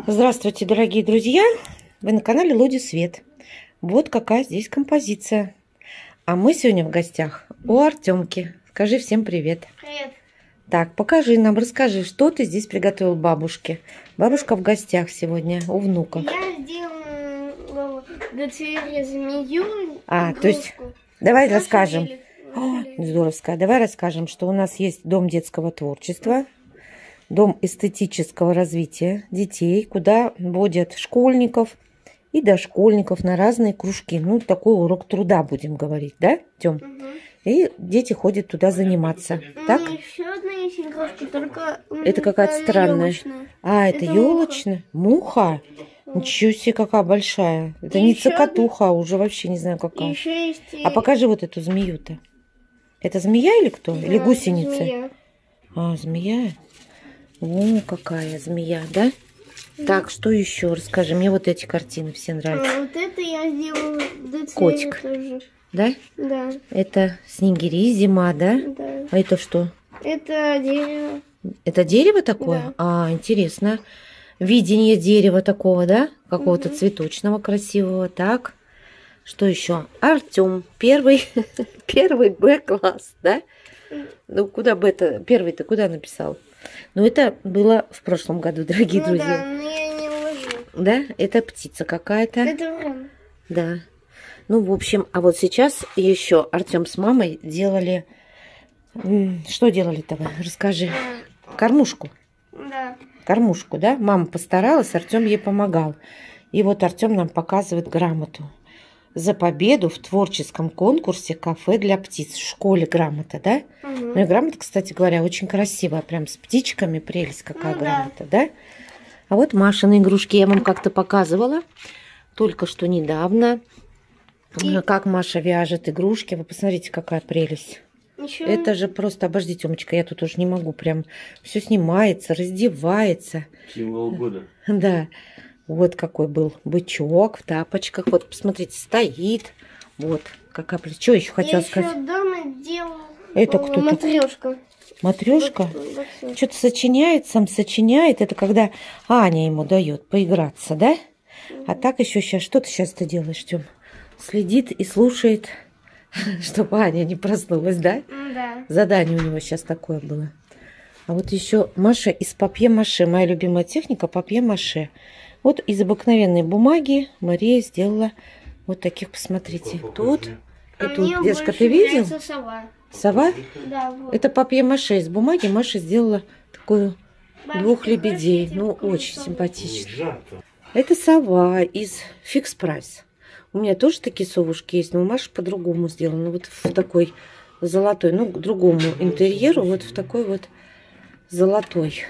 Здравствуйте, дорогие друзья! Вы на канале Луди Свет. Вот какая здесь композиция. А мы сегодня в гостях у Артемки. Скажи всем привет. Привет. Так, покажи нам, расскажи, что ты здесь приготовил бабушке. Бабушка в гостях сегодня у внука. Я сделала дочери змею. То есть, давай расскажем. Здоровская. Давай расскажем, что у нас есть дом детского творчества, дом эстетического развития детей, куда водят школьников и дошкольников на разные кружки. Ну, такой урок труда, будем говорить, да, Тём? Угу. И дети ходят туда заниматься. Так? Еще одна есть игрушка, только это какая-то странная. Ёлочная. Это ёлочная? Муха? Ничего себе, какая большая. Это не цокотуха, уже вообще не знаю какая. Еще есть... А покажи вот эту змею-то. Это змея или кто? Да, или гусеница? Змея. Змея. О, какая змея, да? Так, что еще? Расскажи, мне вот эти картины все нравятся. Вот это я сделала дочери Котик. тоже. Да? Да. Это снегири, зима, да? Да. А это что? Это дерево. Это дерево такое? Да. Интересно. Видение дерева такого, да? Какого-то цветочного, красивого. Так. Что еще? Артем. Первый Б-класс, да? Ну, куда Б-то? Первый-то куда написал? Ну, это было в прошлом году, дорогие друзья. Да, но я не уложу. Да? Это птица какая-то. Это ворон. Да. Ну, в общем, а вот сейчас еще Артем с мамой делали... Что делали-то вы? Расскажи. Кормушку. Да. Кормушку, да? Мама постаралась, Артем ей помогал. И вот Артем нам показывает грамоту. За победу в творческом конкурсе «Кафе для птиц». В школе грамота, да? Угу. Ну и грамота, кстати говоря, очень красивая. Прям с птичками. Прелесть какая грамота, да? А вот Машины игрушки я вам как-то показывала. Только что недавно. Как Маша вяжет игрушки. Вы посмотрите, какая прелесть. Еще... Это же просто... Обожди, Тёмочка, я тут уже не могу. Прям все снимается, раздевается. Символ года. Да. Вот какой был бычок в тапочках. Вот, посмотрите, стоит. Вот, какая прелесть. Что еще хотела сказать? Я еще дома делала... Это кто-то? Матрешка. Матрешка? Вот. Что-то сочиняет, сам сочиняет. Это когда Аня ему дает поиграться, да? А так еще сейчас... Что ты сейчас-то делаешь, Тём? Следит и слушает, чтобы Аня не проснулась, да? Да. Задание у него сейчас такое было. А вот еще Маша из папье-маше. Моя любимая техника папье-маше. Вот из обыкновенной бумаги Мария сделала вот таких, посмотрите. Тут и тут. Дедушка, ты видел? Сова. Сова? Да, вот. Это папье-маше из бумаги. Маша сделала такую двух Бабушка, лебедей. хотите Ну, такую очень сову? симпатично. Это сова из Фикс Прайс. У меня тоже такие совушки есть, но у Маши по-другому сделано. Вот в такой золотой, ну, к другому интерьеру, вот в такой вот золотой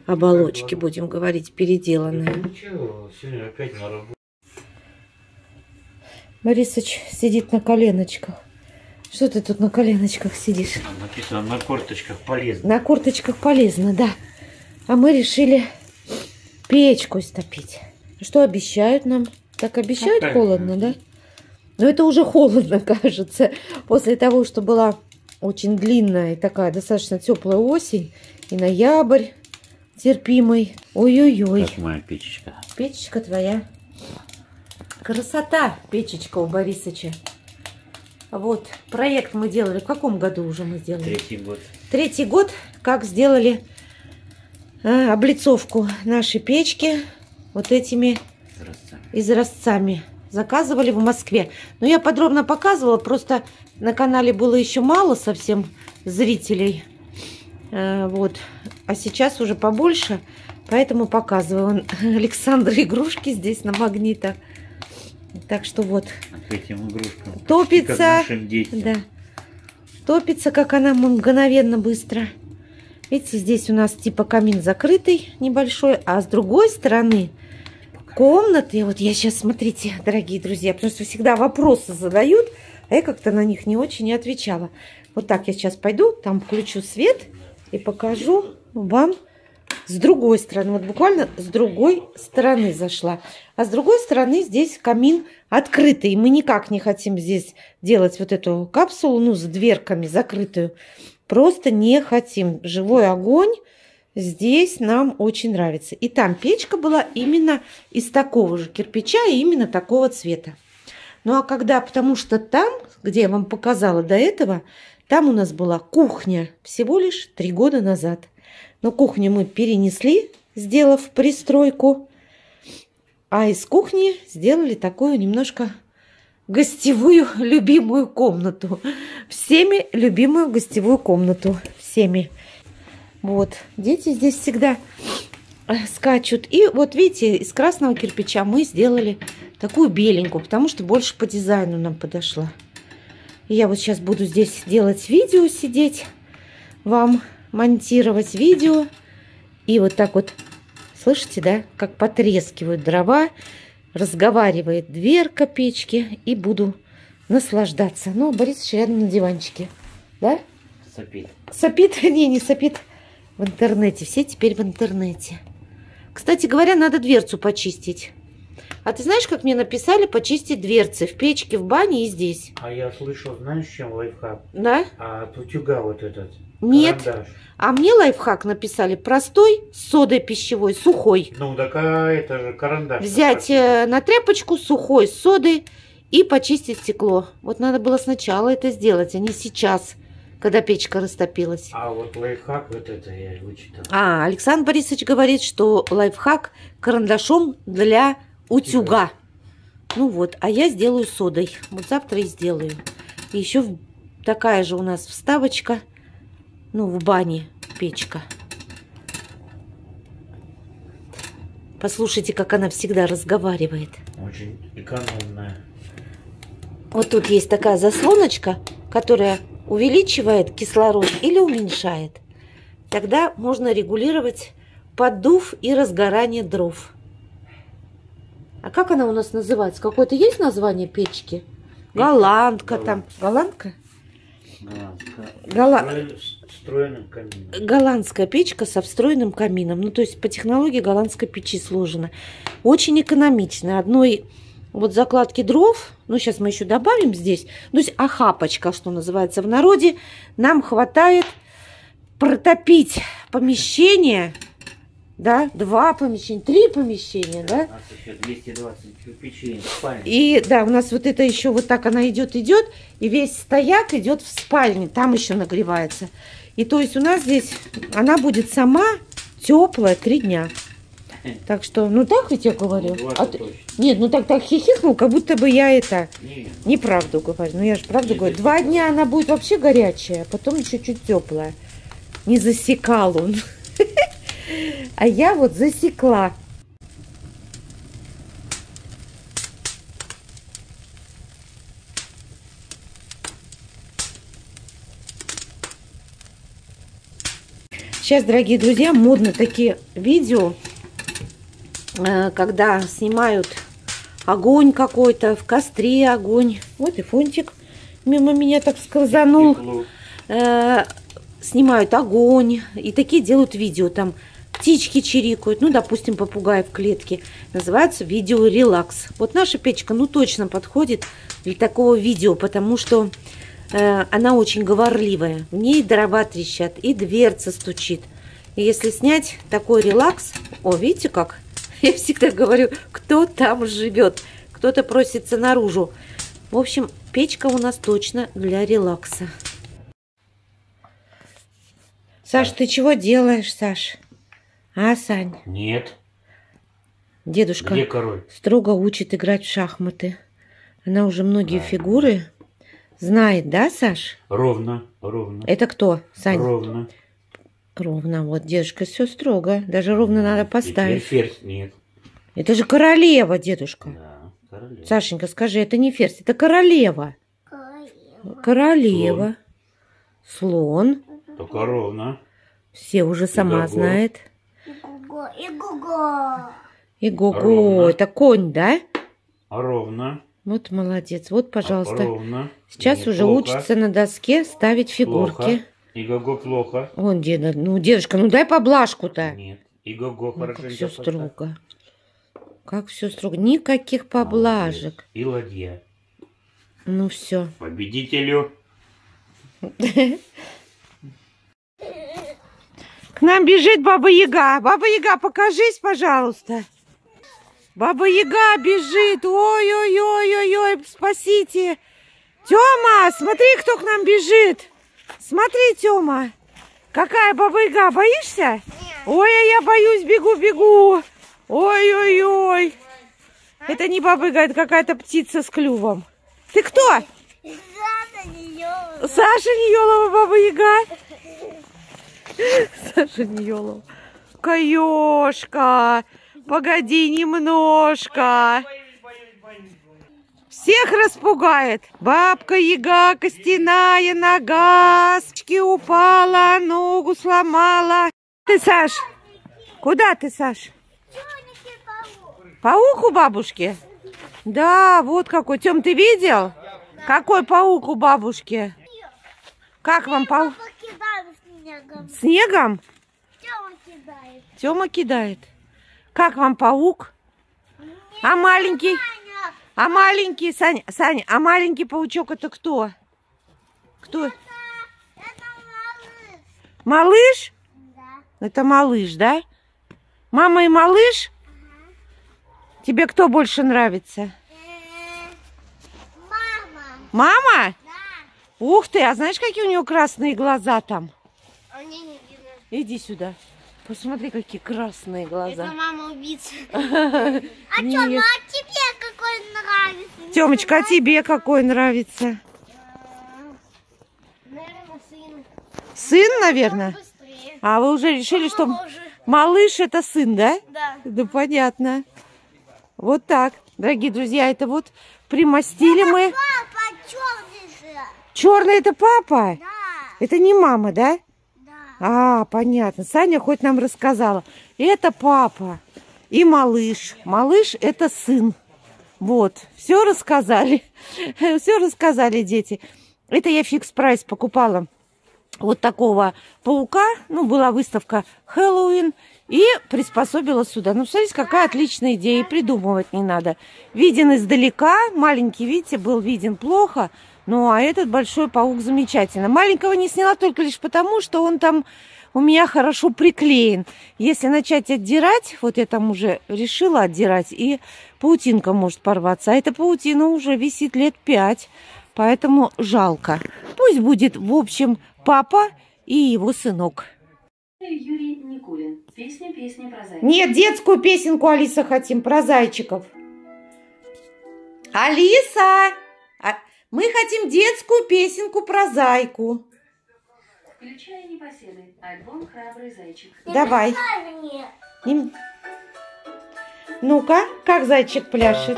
оболочке, будем говорить, переделанная. Ничего, сегодня опять на работу. Борисыч сидит на коленочках. Что ты тут на коленочках сидишь? Там написано на корточках полезно. На корточках полезно, да. А мы решили печку истопить. Что обещают нам? Так обещают холодно, да? Но это уже холодно, кажется. После того, что была очень длинная и такая достаточно теплая осень. И ноябрь терпимый. Ой-ой-ой. Как моя печечка. Печечка твоя. Красота, печечка у Борисыча. Вот, проект мы делали. В каком году уже мы сделали? Третий год. Третий год, как сделали облицовку нашей печки вот этими изразцами. Заказывали в Москве. Но я подробно показывала, просто на канале было еще мало совсем зрителей. Вот. А сейчас уже побольше, поэтому показываю. Александр игрушки здесь на магнитах. Так что вот. К этим игрушкам. Топится. Как нашим детям. Да. Топится, как она мгновенно быстро. Видите, здесь у нас типа камин закрытый небольшой, а с другой стороны комнаты. Вот я сейчас, смотрите, дорогие друзья, потому что всегда вопросы задают, а я как-то на них не очень и отвечала. Вот так я сейчас пойду, там включу свет и покажу вам с другой стороны. Вот буквально с другой стороны зашла. А с другой стороны здесь камин открытый. Мы никак не хотим здесь делать вот эту капсулу, ну, с дверками закрытую. Просто не хотим. Живой огонь здесь нам очень нравится. И там печка была именно из такого же кирпича и именно такого цвета. Ну а когда, потому что там, где я вам показала до этого, там у нас была кухня всего лишь 3 года назад. Но кухню мы перенесли, сделав пристройку. А из кухни сделали такую немножко гостевую любимую комнату. Всеми любимую гостевую комнату. Всеми. Вот. Дети здесь всегда скачут. И вот видите, из красного кирпича мы сделали такую беленькую, потому что больше по дизайну нам подошла. И я вот сейчас буду здесь делать видео, сидеть, вам монтировать видео. И вот так вот, слышите, да, как потрескивают дрова, разговаривает дверка печки, и буду наслаждаться. Ну, Борис рядом на диванчике, да? Сопит. Сопит? Не сопит. В интернете. Все теперь в интернете. Кстати говоря, надо дверцу почистить. А ты знаешь, как мне написали почистить дверцы в печке, в бане и здесь? А я слышал, знаешь, чем лайфхак? Да? А от утюга вот этот. Нет. Карандаш. А мне лайфхак написали простой, с содой пищевой, сухой. Ну, так это же карандаш. Взять на тряпочку сухой с содой и почистить стекло. Вот надо было сначала это сделать, а не сейчас, когда печка растопилась. А вот лайфхак вот это я вычитал. А, Александр Борисович говорит, что лайфхак карандашом для утюга. Ну вот, а я сделаю содой. Вот завтра и сделаю. И еще такая же у нас вставочка, ну, в бане печка. Послушайте, как она всегда разговаривает. Очень экономная. Вот тут есть такая заслоночка, которая увеличивает кислород или уменьшает. Тогда можно регулировать поддув и разгорание дров. А как она у нас называется? Какое-то есть название печки? Голландка там. Голландка? Встроенным камином. Голландская печка со встроенным камином. Ну, то есть по технологии голландской печи сложена. Очень экономично. Одной вот закладки дров, ну, сейчас мы еще добавим здесь, то есть охапочка, что называется в народе, нам хватает протопить помещение, да, 2 помещения, 3 помещения, да. У нас еще 220 кирпичей, спальня. И да, у нас вот это еще вот так она идет, и весь стояк идет в спальне, там еще нагревается. И то есть у нас здесь она будет сама теплая 3 дня. Так что, ну так ведь я говорю. Нет, ну так хихикнул, как будто бы я это неправду говорю. Ну я же правду говорю. 2 дня она будет вообще горячая, а потом чуть-чуть теплая. Не засекал он. А я вот засекла. Сейчас, дорогие друзья, модно такие видео, когда снимают огонь какой-то, в костре огонь. Вот и Фунтик мимо меня так скользанул. Снимают огонь. И такие делают видео. Там птички чирикают. Ну, допустим, попугай в клетке. Называется видео релакс. Вот наша печка, ну, точно подходит для такого видео, потому что она очень говорливая. В ней дрова трещат, и дверца стучит. И если снять такой релакс... О, видите как? Я всегда говорю, кто там живет. Кто-то просится наружу. В общем, печка у нас точно для релакса. Саш, ты чего делаешь, Саш? А, Сань? Нет. Дедушка Где король? строго учит играть в шахматы. Она уже многие фигуры знает, да, Саш? Ровно, ровно. Это кто, Сань? Ровно. Ровно. Вот, дедушка, все строго. Даже ровно надо поставить. Теперь ферзь нет. Это же королева, дедушка. Да, королева. Сашенька, скажи, это не ферзь, это королева. Королева. Слон. Только ровно. Все уже сама Иго-го. знает. Иго-го. Иго-го. Ровно. Это конь, да? Ровно. Вот молодец. Вот, пожалуйста. Ровно. Сейчас Нет, уже плохо. учится на доске ставить фигурки. Плохо. Иго-го плохо. Вон, деда, ну, дедушка, ну дай поблажку-то. Нет. Иго-го Ну, хорошо. как все строго. Как все строго. Никаких поблажек. И ладья. Ну все. Победителю. К нам бежит Баба Яга. Баба Яга, покажись, пожалуйста. Баба Яга бежит. Ой-ой-ой-ой-ой, спасите. Тёма, смотри, кто к нам бежит. Смотри, Тёма. Какая Баба Яга, боишься? Нет. Ой, я боюсь, бегу. Ой-ой-ой. Это не Баба Яга, это какая-то птица с клювом. Ты кто? Саша Ниёлова. Саша Ниёлова, Баба Яга. Саша Ниёлова. Каёшка, погоди немножко. Всех распугает. Бабка Яга, костяная нога, спички упала, ногу сломала. Ты, Саш? Куда ты, Саш? Паук у бабушки? Да, вот какой. Тём, ты видел? Какой паук у бабушки? Как вам паук? Снегом? Тёма кидает. Как вам паук? А маленький? А маленький, Саня, а маленький паучок это кто? Кто? Это малыш. Малыш? Да. Это малыш, да? Мама и малыш? Ага. Тебе кто больше нравится? Мама. Мама? Да. Ух ты, а знаешь, какие у нее красные глаза там? Они не видно. Иди сюда. Посмотри, какие красные глаза. Это мама убийца. А Тёма, а тебе какой нравится? Тёмочка, а тебе какой нравится? Наверное, сын. Сын, наверное? Быстрее. А вы уже решили, что Моложе. малыш это сын, да? Да. Да понятно. Вот так. Дорогие друзья, это вот примостили мы. Папа черный же. Черный это папа? Да. Это не мама, да? Да. А, понятно. Саня хоть нам рассказала. Это папа и малыш. Малыш это сын. Вот, все рассказали. Все рассказали дети. Это я в Фикс Прайс покупала вот такого паука. Ну, была выставка Хэллоуин. И приспособила сюда. Ну, смотрите, какая отличная идея. Придумывать не надо. Виден издалека. Маленький, видите, был виден плохо. Ну, а этот большой паук замечательно. Маленького не сняла только лишь потому, что он там у меня хорошо приклеен. Если начать отдирать, вот я там уже решила отдирать, и паутинка может порваться. А эта паутина уже висит лет 5, поэтому жалко. Пусть будет, в общем, папа и его сынок. Юрий Никулин. Песня про зайчиков. Нет, детскую песенку, Алиса, хотим про зайчиков. Алиса! Мы хотим детскую песенку про зайку. Включая непоседы. Альбом «Храбрый зайчик». Давай. Ну-ка, как зайчик пляшет?